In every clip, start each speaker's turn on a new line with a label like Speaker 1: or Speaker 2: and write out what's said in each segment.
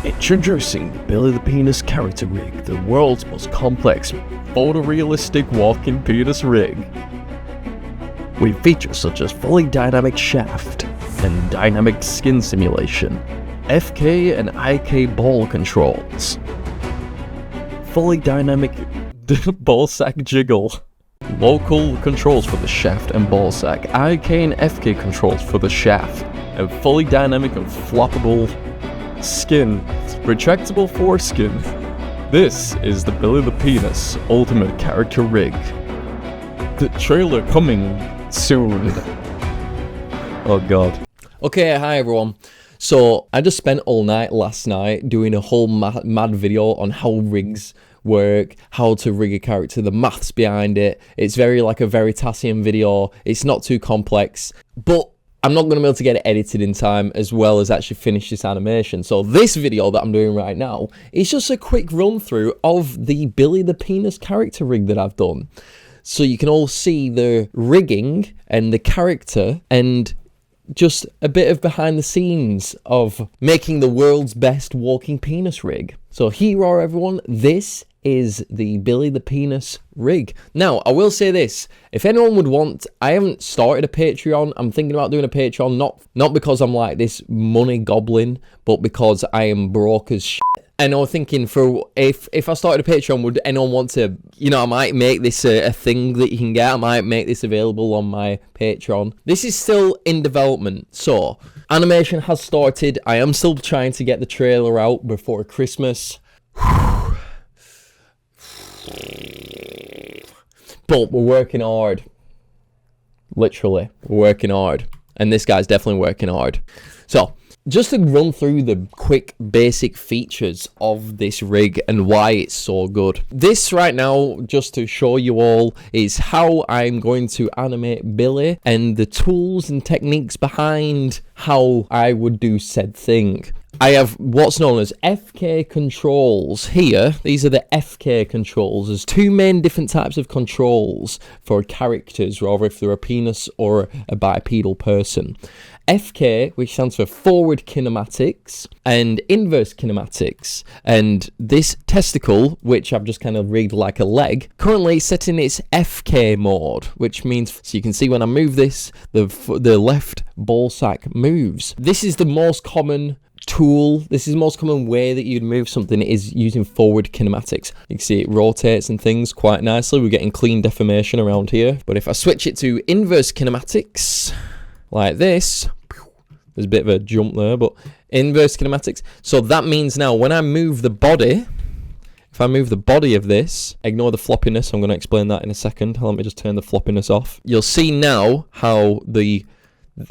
Speaker 1: Introducing the Billy the Penis character rig, the world's most complex photorealistic walking penis rig. With features such as fully dynamic shaft and dynamic skin simulation, FK and IK ball controls, fully dynamic ball sack jiggle, local controls for the shaft and ball sack, IK and FK controls for the shaft, and fully dynamic and floppable skin, retractable foreskin. This is the Billy the Penis Ultimate Character Rig. The trailer coming soon. Oh god.
Speaker 2: Okay, hi everyone. So I just spent all night last night doing a whole mad video on how rigs work, how to rig a character, the maths behind it. It's very like a Veritasium video. It's not too complex, but I'm not going to be able to get it edited in time as well as actually finish this animation. So this video that I'm doing right now is just a quick run through of the Billy the Penis character rig that I've done. So you can all see the rigging and the character and just a bit of behind the scenes of making the world's best walking penis rig. So here are everyone, this is the Billy the Penis rig. Now, I will say this, if anyone would want, I haven't started a Patreon, I'm thinking about doing a Patreon, not because I'm like this money goblin, but because I am broke as shit. And I was thinking, for if I started a Patreon, would anyone want to, you know, I might make this a thing that you can get. I might make this available on my Patreon. This is still in development, so animation has started. I am still trying to get the trailer out before Christmas. But we're working hard. Literally, we're working hard. And this guy's definitely working hard. So, just to run through the quick basic features of this rig and why it's so good. This right now, just to show you all, is how I'm going to animate Billy and the tools and techniques behind how I would do said thing. I have what's known as FK controls here. These are the FK controls. There's two main different types of controls for characters, rather if they're a penis or a bipedal person. FK, which stands for forward kinematics, and inverse kinematics. And this testicle, which I've just kind of rigged like a leg, currently set in its FK mode, which means, so you can see when I move this, the left ball sack moves. This is the most common tool, this is the most common way that you'd move something, is using forward kinematics. You can see it rotates and things quite nicely. We're getting clean deformation around here. But if I switch it to inverse kinematics, like this, there's a bit of a jump there, but inverse kinematics. So that means now when I move the body, if I move the body of this, ignore the floppiness, I'm going to explain that in a second. Let me just turn the floppiness off. You'll see now how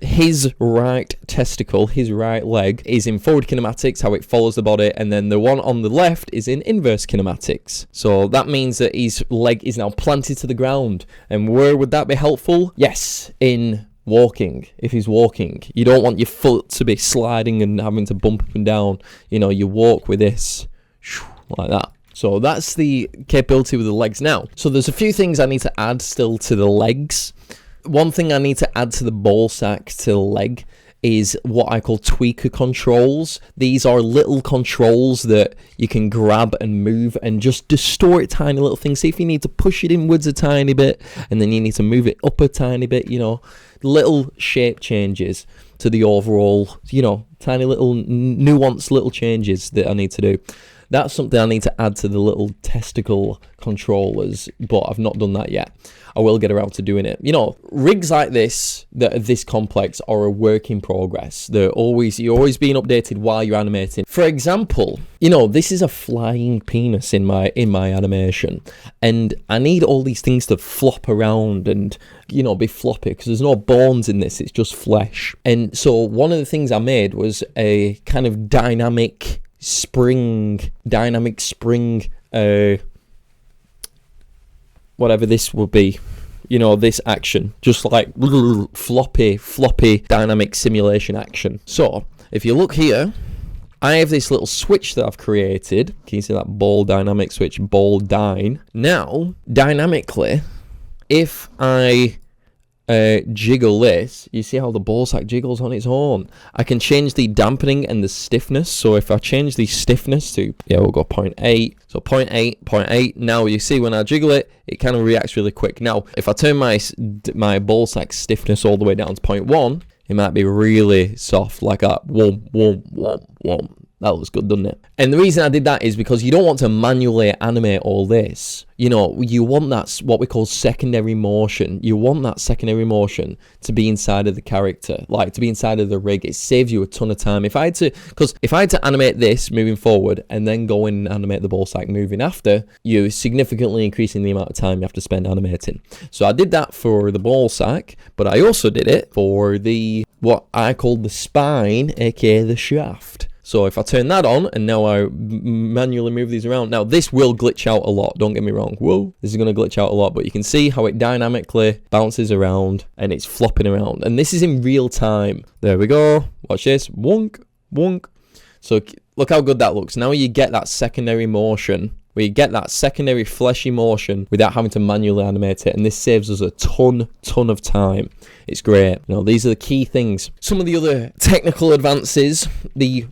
Speaker 2: his right testicle, his right leg, is in forward kinematics, how it follows the body, and then the one on the left is in inverse kinematics. So that means that his leg is now planted to the ground. And where would that be helpful? Yes, in walking. If he's walking, you don't want your foot to be sliding and having to bump up and down. You know, you walk with this, like that. So that's the capability with the legs now. So there's a few things I need to add still to the legs. One thing I need to add to the ball sack, to the leg, is what I call tweaker controls. These are little controls that you can grab and move and just distort tiny little things. See if you need to push it inwards a tiny bit and then you need to move it up a tiny bit, you know, little shape changes to the overall, you know, tiny little nuanced little changes that I need to do. That's something I need to add to the little testicle controllers, but I've not done that yet. I will get around to doing it. You know, rigs like this, that are this complex, are a work in progress. You're always being updated while you're animating. For example, you know, this is a flying penis in my animation, and I need all these things to flop around and, you know, be floppy, because there's no bones in this, it's just flesh. And so one of the things I made was a kind of dynamic spring, whatever this will be, you know, this action, just like floppy dynamic simulation action. So if you look here, I have this little switch that I've created. Can you see that ball dynamic switch, ball dyne? Now, dynamically, if I jiggle this, you see how the ball sack jiggles on its own. I can change the dampening and the stiffness. So if I change the stiffness to, we'll go 0.8. So 0.8, 0.8. Now you see when I jiggle it, it kind of reacts really quick. Now, if I turn my ball sack stiffness all the way down to 0.1, it might be really soft, like a whomp, whomp, whomp, whomp. That looks good, doesn't it? And the reason I did that is because you don't want to manually animate all this. You know, you want that, what we call secondary motion. You want that secondary motion to be inside of the character, like to be inside of the rig. It saves you a ton of time. If I had to animate this moving forward and then go in and animate the ball sack moving after, you're significantly increasing the amount of time you have to spend animating. So I did that for the ball sack, but I also did it for what I call the spine, aka the shaft. So if I turn that on and now I manually move these around, now this will glitch out a lot, don't get me wrong. Whoa, this is going to glitch out a lot, but you can see how it dynamically bounces around and it's flopping around. And this is in real time. There we go. Watch this. Wonk, wonk. So look how good that looks. Now you get that secondary motion, where you get that secondary fleshy motion without having to manually animate it. And this saves us a ton of time. It's great. You know, these are the key things. Some of the other technical advances, the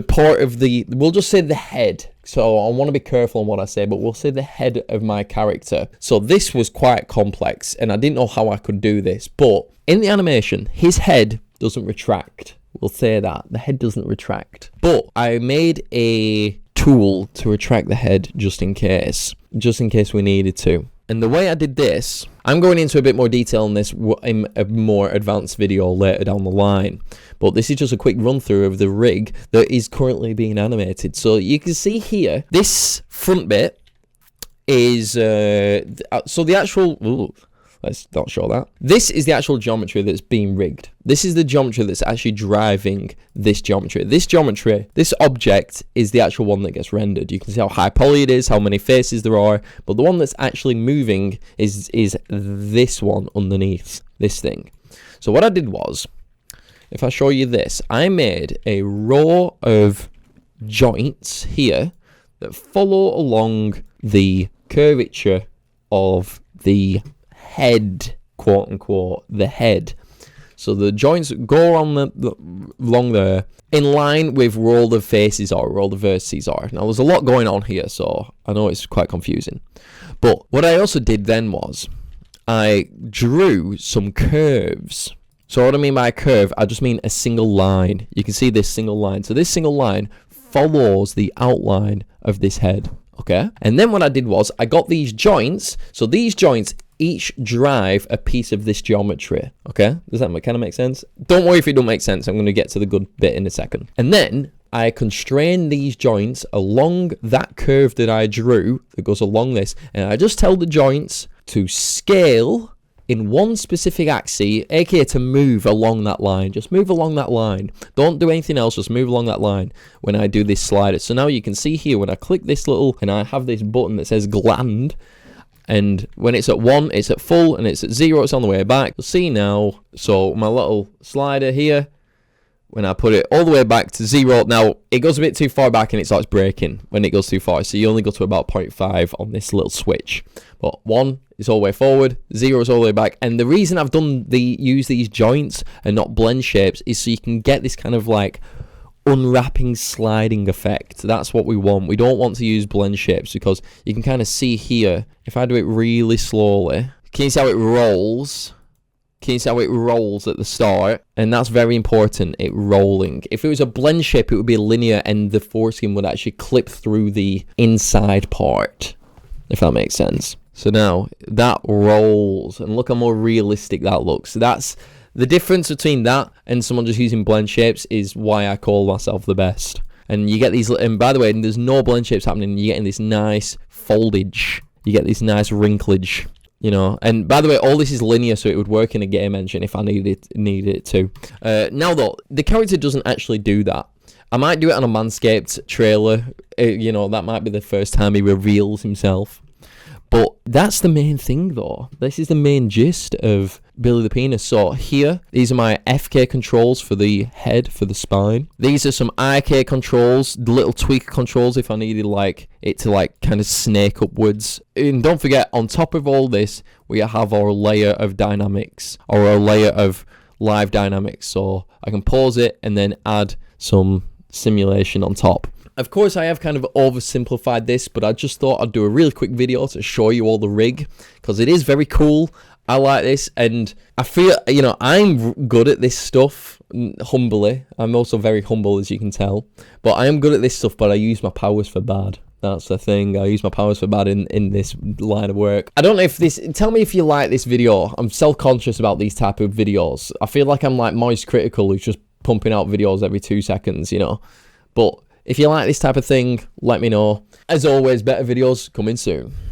Speaker 2: part of we'll just say the head. So I want to be careful on what I say, but we'll say the head of my character. So this was quite complex and I didn't know how I could do this, but in the animation, his head doesn't retract. We'll say that. The head doesn't retract. But I made a tool to retract the head just in case we needed to. And the way I did this, I'm going into a bit more detail on this in a more advanced video later down the line, but this is just a quick run through of the rig that is currently being animated. So you can see here, this front bit is so the actual let's not show that. This is the actual geometry that's being rigged. This is the geometry that's actually driving this geometry. This object is the actual one that gets rendered. You can see how high poly it is, how many faces there are, but the one that's actually moving is this one underneath this thing. So what I did was, if I show you this, I made a row of joints here that follow along the curvature of the head, quote unquote, the head. So the joints go along there in line with where all the faces are, where all the vertices are. Now there's a lot going on here, so I know it's quite confusing. But what I also did then was I drew some curves. So what I mean by a curve, I just mean a single line. You can see this single line. So this single line follows the outline of this head. Okay, and then what I did was I got these joints. So these joints each drive a piece of this geometry. Okay, does that kind of make sense? Don't worry if it don't make sense. I'm going to get to the good bit in a second. And then I constrain these joints along that curve that I drew that goes along this, and I just tell the joints to scale in one specific axis, aka to move along that line. Just move along that line. Don't do anything else, just move along that line when I do this slider. So now you can see here when I click this little, and I have this button that says gland, and when it's at 1, it's at full, and it's at 0, it's on the way back. You'll see now, so my little slider here, when I put it all the way back to 0, now it goes a bit too far back and it starts breaking when it goes too far. So you only go to about 0.5 on this little switch. But 1 is all the way forward, 0 is all the way back. And the reason I've use these joints and not blend shapes is so you can get this kind of like unwrapping sliding effect. That's what we want. We don't want to use blend shapes because you can kind of see here, if I do it really slowly, can you see how it rolls? Can you see how it rolls at the start? And that's very important, it rolling. If it was a blend shape, it would be linear and the foreskin would actually clip through the inside part, if that makes sense. So now that rolls, and look how more realistic that looks. That's the difference between that and someone just using blend shapes is why I call myself the best. And you get these, and by the way, there's no blend shapes happening. You're getting this nice foldage. You get this nice wrinklage. You know, and by the way, all this is linear, so it would work in a game engine if I needed it to. Now though, the character doesn't actually do that. I might do it on a Manscaped trailer. You know, that might be the first time he reveals himself. But that's the main thing though. This is the main gist of Billy the Penis. So here, these are my FK controls for the head, for the spine. These are some IK controls, the little tweak controls if I needed like it to like kind of snake upwards. And don't forget, on top of all this, we have our layer of dynamics, or a layer of live dynamics. So I can pause it and then add some simulation on top. Of course, I have kind of oversimplified this, but I just thought I'd do a really quick video to show you all the rig, because it is very cool. I like this, and I feel, you know, I'm good at this stuff, humbly. I'm also very humble, as you can tell. But I am good at this stuff, but I use my powers for bad. That's the thing. I use my powers for bad in this line of work. I don't know if this... Tell me if you like this video. I'm self-conscious about these type of videos. I feel like I'm like Moist Critical, who's just pumping out videos every 2 seconds, you know. But if you like this type of thing, let me know. As always, better videos coming soon.